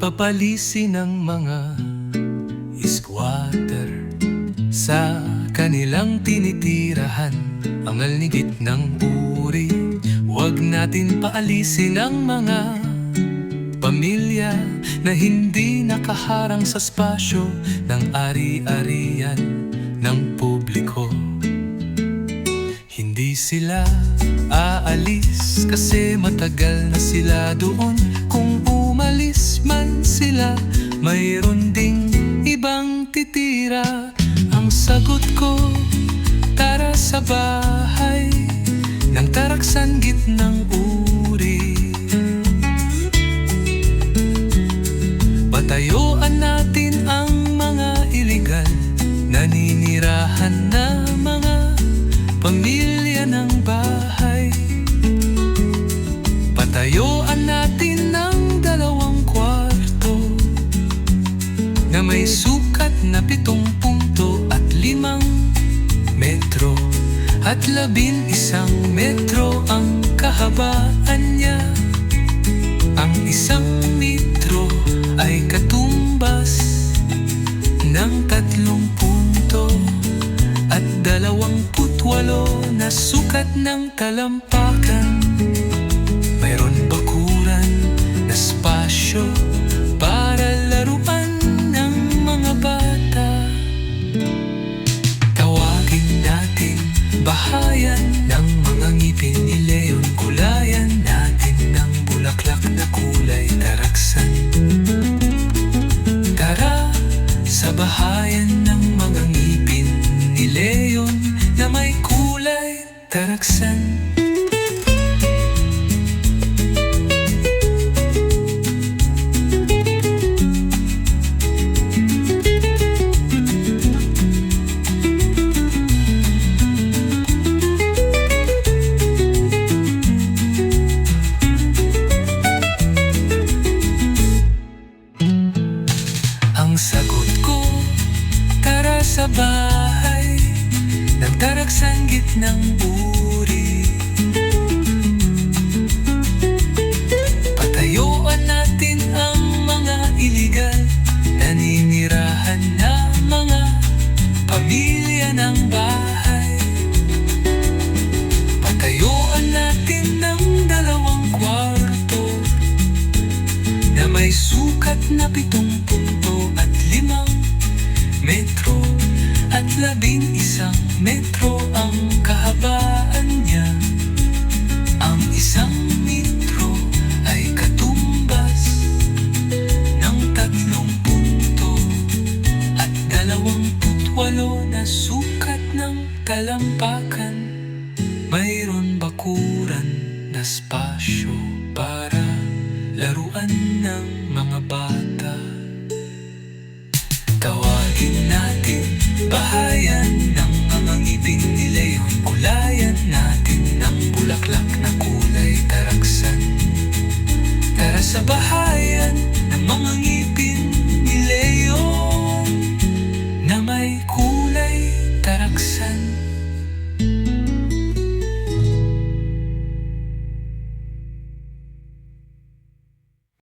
Papalisin ng mga squatter sa kanilang tinitirahan, ang alnigit ng uri. Huwag natin paalisin ang mga pamilya na hindi nakaharang sa spasyo ng ari-arian ng publiko. Hindi sila aalis kasi matagal na sila doon. Kung umalis man sila, mayroon ding ibang titira. Ang sagot ko, tara sa bahay ng taraksan gitnang uri. Patayuan natin ang mga iligal, naninirahan na mga pamilya ng bahay. Patayuan natin ng 2 kwarto na may sukat na 7 punto at 5 metro at 11 metro ang kahabaan niya. Ang 1 metro ay katumbas ng 3 punto at 28 na sukat ng talampakan. Mayroon bakuran na spasyo para laruan ng mga bata. Tawagin natin bahayan ng mga ngipin ni Leon. Kulayan natin ng bulaklak na kulay taraksan. Tara sa bahayan ng mga ngipin ni Leon na may kulay taraksan. Ang sagot ko, tara sa bahay ng taraksan gitnang uri. Patayuan natin ang mga iligal, naninirahan na mga pamilya ng bahay. Patayuan natin ng 2 kwarto na may sukat na 7 punto at 5 metro at 11 metro ang kahabaan niya. Ang 1 metro ay katumbas ng 3 punto at 28 na sukat ng talampakan. Mayroon bakuran na spasyo para laruan ng mga bata. Tawagin natin bahayan ng mga ngipin ni Leon. Kulayan natin ng bulaklak na kulay taraksan. Tara sa bahay